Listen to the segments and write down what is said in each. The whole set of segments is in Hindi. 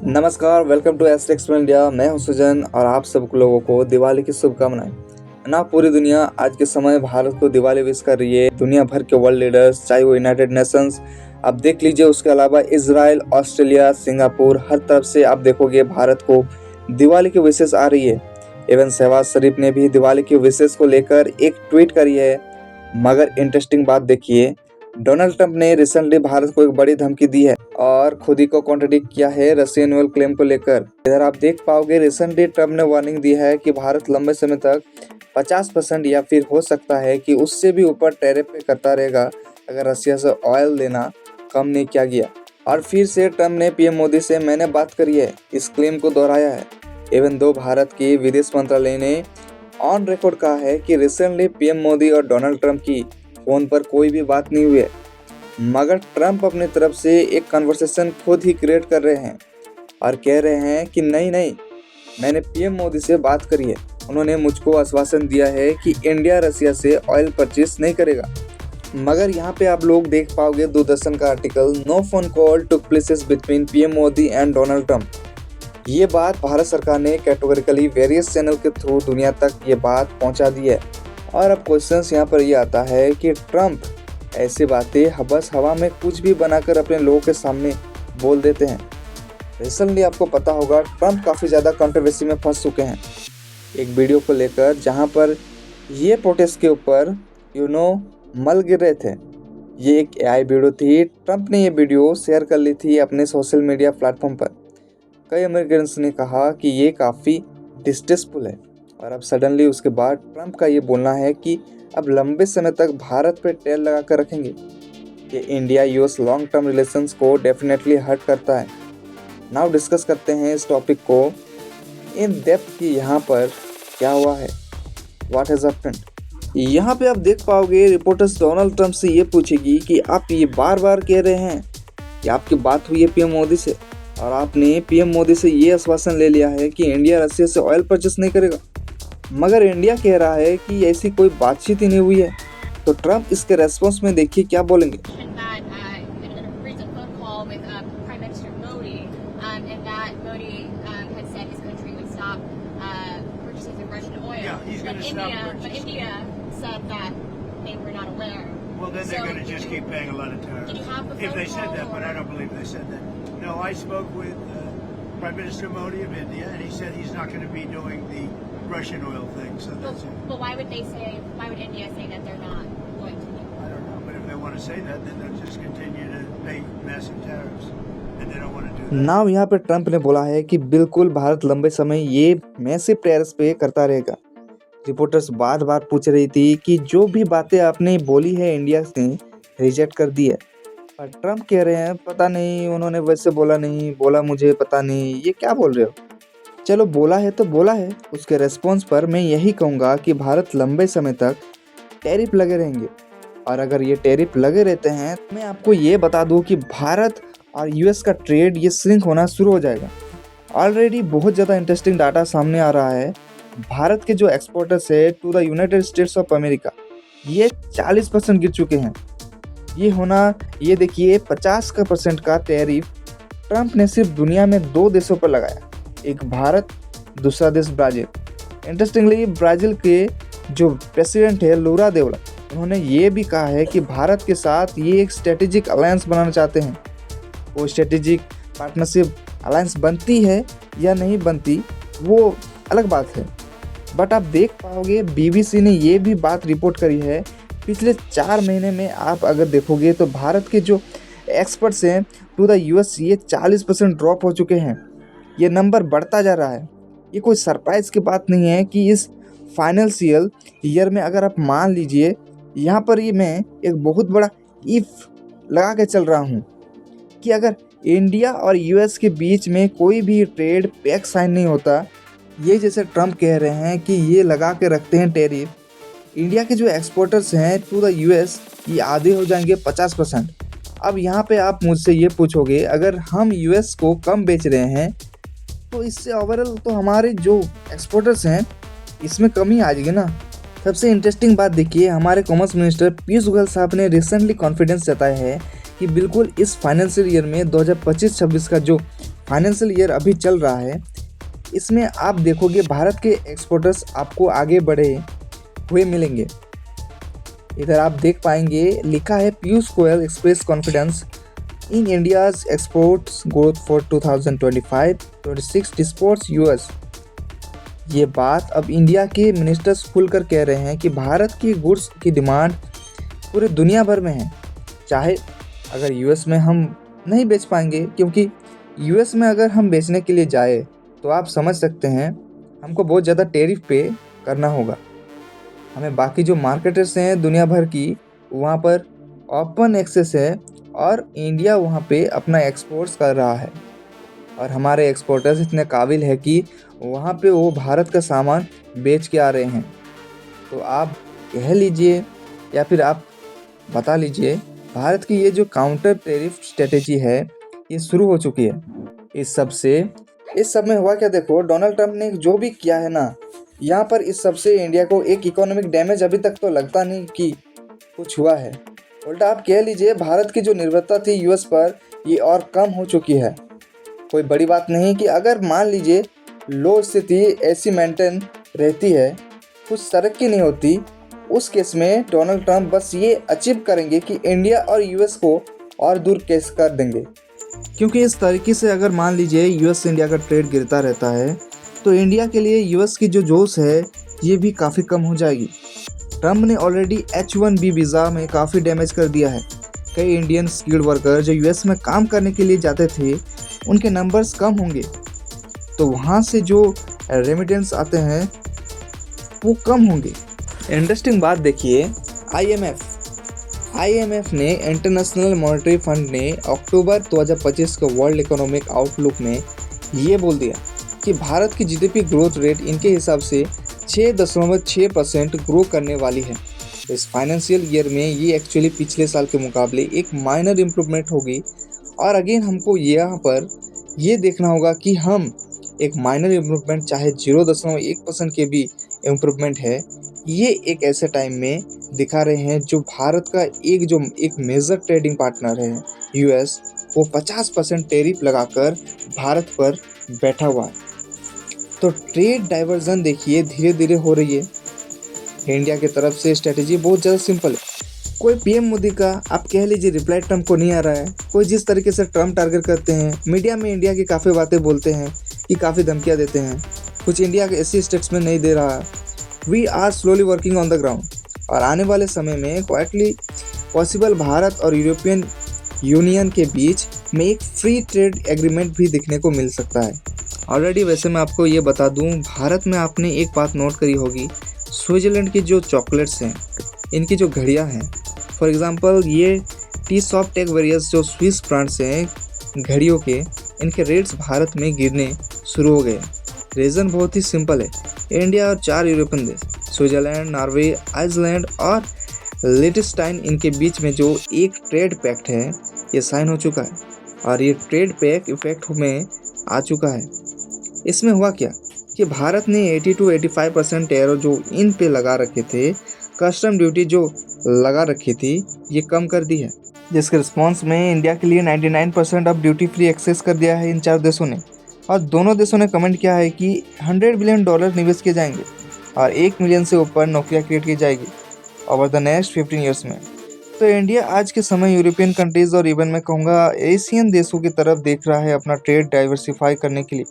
नमस्कार, वेलकम टू एस्ट्रिक्स इंडिया। मैं हूं सुजन और आप सब लोगों को दिवाली की शुभकामनाएं। ना पूरी दुनिया आज के समय भारत को दिवाली विश कर रही है। दुनिया भर के वर्ल्ड लीडर्स, चाहे वो यूनाइटेड नेशंस आप देख लीजिए, उसके अलावा इजराइल, ऑस्ट्रेलिया, सिंगापुर, हर तरफ से आप देखोगे भारत को दिवाली की विशेष आ रही है। इवन शहबाज शरीफ ने भी दिवाली की विशेष को लेकर एक ट्वीट करी है। मगर इंटरेस्टिंग बात देखिए, डोनाल्ड ट्रंप ने रिसेंटली भारत को एक बड़ी धमकी दी है और खुद ही को कॉन्ट्रडिक्ट किया है रशियन ऑयल क्लेम को लेकर। इधर आप देख पाओगे रिसेंटली ट्रंप ने वार्निंग दी है कि भारत लंबे समय तक 50% या फिर हो सकता है कि उससे भी ऊपर टैरिफ पे करता रहेगा अगर रशिया से ऑयल लेना कम नहीं किया गया। और फिर से ट्रंप ने पीएम मोदी से मैंने बात करी है, इस क्लेम को दोहराया है। इवन दो भारत के विदेश मंत्रालय ने ऑन रिकॉर्ड कहा है कि रिसेंटली पीएम मोदी और डोनाल्ड ट्रंप की फोन पर कोई भी बात नहीं हुई है। मगर ट्रंप अपनी तरफ से एक कन्वर्सेशन खुद ही क्रिएट कर रहे हैं और कह रहे हैं कि नहीं, मैंने पीएम मोदी से बात करी है। उन्होंने मुझको आश्वासन दिया है कि इंडिया रशिया से ऑयल परचेस नहीं करेगा। मगर यहाँ पे आप लोग देख पाओगे दूरदर्शन का article, no phone call took places between PM Modi and Donald Trump. ये बात भारत सरकार ने कैटेगोरिकली वेरियस चैनल के थ्रू दुनिया तक ये बात पहुँचा दी है। और अब क्वेश्चन यहाँ पर ये आता है कि ट्रंप ऐसी बातें बस हवा में कुछ भी बनाकर अपने लोगों के सामने बोल देते हैं। रिसेंटली आपको पता होगा ट्रंप काफ़ी ज़्यादा कंट्रोवर्सी में फंस चुके हैं एक वीडियो को लेकर, जहाँ पर ये प्रोटेस्ट के ऊपर मल गिर रहे थे। ये एक AI वीडियो थी। ट्रंप ने ये वीडियो शेयर कर ली थी अपने सोशल मीडिया प्लेटफॉर्म पर। कई अमेरिकन्स ने कहा कि ये काफ़ी डिस्ट्रेसफुल है। और अब सडनली उसके बाद ट्रंप का ये बोलना है कि अब लंबे समय तक भारत पर टैरिफ लगा कर रखेंगे। ये India US long term relations को डेफिनेटली हर्ट करता है। नाउ डिस्कस करते हैं इस टॉपिक को इन डेप्थ कि यहाँ पर क्या हुआ है, व्हाट हैज़ हैपेंड। यहाँ पे आप देख पाओगे रिपोर्टर्स डोनाल्ड ट्रंप से ये पूछेगी कि आप ये बार बार कह रहे हैं कि आपकी बात हुई है पीएम मोदी से और आपने पीएम मोदी से ये आश्वासन ले लिया है कि इंडिया रशिया से ऑयल परचेस नहीं करेगा, मगर इंडिया कह रहा है कि ऐसी कोई बातचीत ही नहीं हुई है। तो ट्रंप इसके रेस्पॉन्स में देखिए क्या बोलेंगे। Well, then they're going to just keep paying a lot of tariffs. If they said that, but I don't believe they said that. No, I spoke with Prime Minister Modi of India, and he said he's not going to be doing the Russian oil thing. So that's it. But why would India say that they're not going to? I don't know, but if they want to say that, then they'll just continue to pay massive tariffs, and they don't want to do that. Now यहाँ पे ट्रंप ने बोला है कि बिल्कुल भारत लंबे समय ये मैसिव टैरिफ्स पे करता रहेगा। रिपोर्टर्स बार बार पूछ रही थी कि जो भी बातें आपने बोली है इंडिया ने रिजेक्ट कर दी है, पर ट्रंप कह रहे हैं पता नहीं, उन्होंने वैसे बोला नहीं, बोला मुझे पता नहीं, ये क्या बोल रहे हो। चलो बोला है तो बोला है। उसके रेस्पॉन्स पर मैं यही कहूँगा कि भारत लंबे समय तक टैरिफ लगे रहेंगे और अगर ये टैरिफ लगे रहते हैं तो मैं आपको ये बता दूँ कि भारत और यूएस का ट्रेड ये श्रिंक होना शुरू हो जाएगा। ऑलरेडी बहुत ज़्यादा इंटरेस्टिंग डाटा सामने आ रहा है। भारत के जो एक्सपोर्टर्स है to the United States of America ये 40% गिर चुके हैं। ये देखिए 50% का टैरिफ ट्रंप ने सिर्फ दुनिया में 2 देशों पर लगाया, एक भारत, दूसरा देश ब्राज़ील। इंटरेस्टिंगली ब्राज़ील के जो प्रेसिडेंट है लूला देवला, उन्होंने ये भी कहा है कि भारत के साथ ये एक स्ट्रेटेजिक अलायंस बनाना चाहते हैं। वो स्ट्रेटेजिक पार्टनरशिप अलायंस बनती है या नहीं बनती वो अलग बात है, बट आप देख पाओगे BBC ने ये भी बात रिपोर्ट करी है। पिछले 4 महीने में आप अगर देखोगे तो भारत के जो एक्सपर्ट्स हैं टू द यूएस ये 40% ड्रॉप हो चुके हैं। ये नंबर बढ़ता जा रहा है। ये कोई सरप्राइज़ की बात नहीं है कि इस फाइनेंशियल ईयर में अगर आप मान लीजिए, यहाँ पर ये मैं एक बहुत बड़ा इफ़ लगा के चल रहा हूँ कि अगर इंडिया और यूएस के बीच में कोई भी ट्रेड पैक्ट साइन नहीं होता, ये जैसे ट्रंप कह रहे हैं कि ये लगा के रखते हैं टैरिफ, इंडिया के जो एक्सपोर्टर्स हैं टू द यूएस ये आधे हो जाएंगे 50%। अब यहाँ पे आप मुझसे ये पूछोगे अगर हम यूएस को कम बेच रहे हैं तो इससे ओवरऑल तो हमारे जो एक्सपोर्टर्स हैं इसमें कमी आ जाएगी ना। सबसे इंटरेस्टिंग बात देखिए, हमारे कॉमर्स मिनिस्टर पीयूष गोयल साहब ने रिसेंटली कॉन्फिडेंस जताया है कि बिल्कुल इस फाइनेंशियल ईयर में 2025-26 का जो फाइनेंशियल ईयर अभी चल रहा है, इसमें आप देखोगे भारत के एक्सपोर्टर्स आपको आगे बढ़े हुए मिलेंगे। इधर आप देख पाएंगे लिखा है Piyush Goyal express confidence in India's exports growth for 2025-26 डिस्पोर्ट्स यूएस। ये बात अब इंडिया के मिनिस्टर्स खुलकर कह रहे हैं कि भारत की गुड्स की डिमांड पूरे दुनिया भर में है। चाहे अगर यूएस में हम नहीं बेच पाएंगे, क्योंकि यूएस में अगर हम बेचने के लिए जाए तो आप समझ सकते हैं हमको बहुत ज़्यादा टैरिफ पे करना होगा। हमें बाकी जो मार्केटर्स हैं दुनिया भर की, वहाँ पर ओपन एक्सेस है और इंडिया वहाँ पे अपना एक्सपोर्ट्स कर रहा है और हमारे एक्सपोर्टर्स इतने काबिल है कि वहाँ पे वो भारत का सामान बेच के आ रहे हैं। तो आप कह लीजिए या फिर आप बता लीजिए, भारत की ये जो काउंटर टैरिफ स्ट्रेटेजी है ये शुरू हो चुकी है। इस सब में हुआ क्या देखो, डोनाल्ड ट्रंप ने जो भी किया है ना, यहाँ पर इस सब से इंडिया को एक इकोनॉमिक डैमेज अभी तक तो लगता नहीं कि कुछ हुआ है। उल्टा आप कह लीजिए भारत की जो निर्भरता थी यूएस पर ये और कम हो चुकी है। कोई बड़ी बात नहीं कि अगर मान लीजिए लो स्थिति ऐसी मेंटेन रहती है, कुछ तरक्की नहीं होती, उस केस में डोनाल्ड ट्रंप बस ये अचीव करेंगे कि इंडिया और यूएस को और दूर कैसे कर देंगे। क्योंकि इस तरीके से अगर मान लीजिए यूएस इंडिया का ट्रेड गिरता रहता है तो इंडिया के लिए यूएस की जो जोश है ये भी काफ़ी कम हो जाएगी। ट्रंप ने ऑलरेडी H-1B वीज़ा में काफ़ी डैमेज कर दिया है। कई इंडियन स्किल्ड वर्कर जो यूएस में काम करने के लिए जाते थे उनके नंबर्स कम होंगे, तो वहाँ से जो रेमिटेंस आते हैं वो कम होंगे। इंटरेस्टिंग बात देखिए, IMF ने इंटरनेशनल मॉनेटरी फंड ने अक्टूबर 2025 के वर्ल्ड इकोनॉमिक आउटलुक में ये बोल दिया कि भारत की जीडीपी ग्रोथ रेट इनके हिसाब से 6.6% ग्रो करने वाली है। इस फाइनेंशियल ईयर में ये एक्चुअली पिछले साल के मुकाबले एक माइनर इम्प्रूवमेंट होगी। और अगेन हमको यहाँ पर ये देखना होगा कि हम एक माइनर इम्प्रूवमेंट चाहे 0.1% के भी इम्प्रूवमेंट है, ये एक ऐसे टाइम में दिखा रहे हैं जो भारत का एक मेजर ट्रेडिंग पार्टनर है यूएस, वो 50% टैरिफ लगाकर भारत पर बैठा हुआ है। तो ट्रेड डाइवर्जन देखिए धीरे धीरे हो रही है। इंडिया की तरफ से स्ट्रेटेजी बहुत ज़्यादा सिंपल है। कोई पीएम मोदी का आप कह लीजिए रिप्लाई ट्रंप को नहीं आ रहा है, कोई जिस तरीके से ट्रंप टारगेट करते हैं, मीडिया में इंडिया की काफ़ी बातें बोलते हैं कि काफ़ी धमकियाँ देते हैं, कुछ इंडिया के ऐसी स्टेट्समेंट नहीं दे रहा। We are slowly working on the ground और आने वाले समय में क्वाइटली पॉसिबल भारत और यूरोपियन यूनियन के बीच में एक फ्री ट्रेड एग्रीमेंट भी दिखने को मिल सकता है। ऑलरेडी वैसे मैं आपको ये बता दूं, भारत में आपने एक बात नोट करी होगी, स्विट्ज़रलैंड की जो चॉकलेट्स हैं, इनकी जो घड़ियां हैं, फॉर एग्जांपल ये टी सॉफ्ट टेक वेरियस जो स्विस ब्रांड्स हैं घड़ियों के, इनके रेट्स भारत में गिरने शुरू हो गए। रीज़न बहुत ही सिंपल है, इंडिया और 4 यूरोपियन देश स्विट्ज़रलैंड, नॉर्वे, आइसलैंड और लिechtenstein, इनके बीच में जो एक ट्रेड पैक्ट है ये साइन हो चुका है और ये ट्रेड पैक्ट इफेक्ट में आ चुका है। इसमें हुआ क्या कि भारत ने 80-85% टैरिफ जो इन पे लगा रखे थे, कस्टम ड्यूटी जो लगा रखी थी, ये कम कर दी है, जिसके रिस्पॉन्स में इंडिया के लिए 99% अब ड्यूटी फ्री एक्सेस कर दिया है इन 4 देशों ने। और दोनों देशों ने कमेंट किया है कि $100 बिलियन निवेश किए जाएंगे और 1 मिलियन से ऊपर नौकरियां क्रिएट की जाएगी ओवर द नेक्स्ट 15 ईयर्स में। तो इंडिया आज के समय यूरोपियन कंट्रीज़ और इवन मैं कहूँगा एशियन देशों की तरफ देख रहा है अपना ट्रेड डाइवर्सिफाई करने के लिए।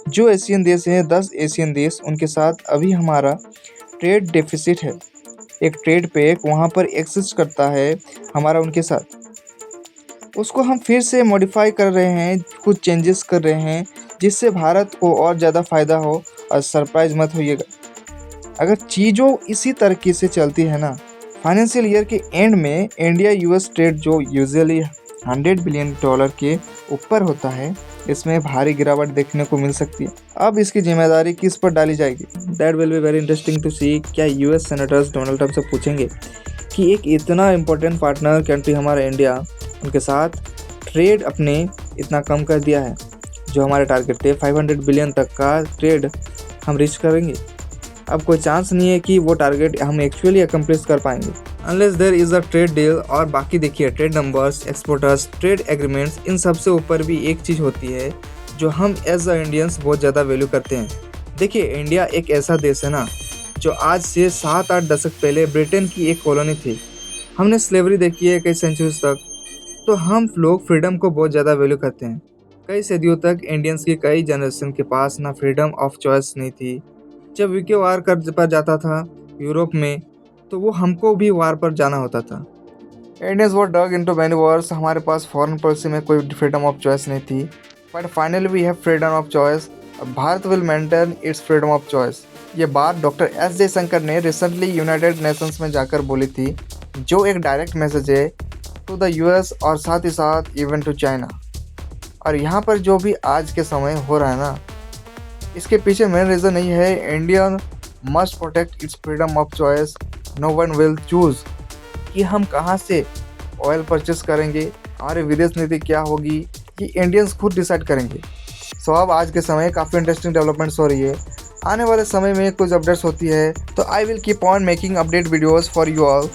जो एशियन देश हैं 10 एशियन देश, उनके साथ अभी हमारा ट्रेड डेफिसिट है। एक ट्रेड पैक वहाँ पर एग्जिस्ट करता है हमारा उनके साथ, उसको हम फिर से मॉडिफाई कर रहे हैं, कुछ चेंजेस कर रहे हैं जिससे भारत को और ज़्यादा फ़ायदा हो। और सरप्राइज मत होइएगा अगर चीज़ों इसी तरीके से चलती है ना, फाइनेंशियल ईयर के एंड में इंडिया यूएस ट्रेड जो यूजुअली $100 बिलियन के ऊपर होता है, इसमें भारी गिरावट देखने को मिल सकती है। अब इसकी जिम्मेदारी किस पर डाली जाएगी, that will be very interesting to see. क्या यूएस सेनेटर्स डोनाल्ड ट्रंप से पूछेंगे कि एक इतना इम्पोर्टेंट पार्टनर कंट्री हमारा इंडिया, उनके साथ ट्रेड अपने इतना कम कर दिया है, जो हमारे टारगेट थे 500 बिलियन तक का ट्रेड हम रीच करेंगे। अब कोई चांस नहीं है कि वो टारगेट हम एक्चुअली अकम्प्लिश कर पाएंगे unless there is a trade deal. और बाकी देखिए trade numbers, exporters, trade agreements, इन सब से ऊपर भी एक चीज़ होती है जो हम एज अ इंडियंस बहुत ज़्यादा वैल्यू करते हैं। देखिए, इंडिया एक ऐसा देश है ना जो आज से 7-8 दशक पहले ब्रिटेन की एक कॉलोनी थी। हमने स्लेवरी देखी है कई सेंचुरीज तक, तो हम लोग फ्रीडम को बहुत ज़्यादा वैल्यू करते हैं। कई सदियों तक इंडियंस की कई जनरेशन के पास ना फ्रीडम ऑफ चॉइस नहीं थी। जब वीके वार कर पर जाता था यूरोप में, तो वो हमको भी वार पर जाना होता था। Indians were dug into many wars. हमारे पास फॉरेन पॉलिसी में कोई फ्रीडम ऑफ चॉइस नहीं थी, but finally we have freedom of choice. Bharat will maintain its freedom of choice. ये बात डॉक्टर एस जयशंकर ने रिसेंटली यूनाइटेड नेशंस में जाकर बोली थी, जो एक डायरेक्ट मैसेज है टू द यूएस और साथ ही साथ इवन टू चाइना। और यहाँ पर जो भी आज के समय हो रहा है ना, इसके पीछे मेन रीज़न यही है, India must protect its freedom of choice. No one will choose कि हम कहाँ से ऑयल परचेस करेंगे, हमारी विदेश नीति क्या होगी, ये इंडियंस खुद डिसाइड करेंगे। सो अब आज के समय काफ़ी इंटरेस्टिंग डेवलपमेंट्स हो रही है। आने वाले समय में कुछ अपडेट्स होती है तो I will keep on making update videos for you all.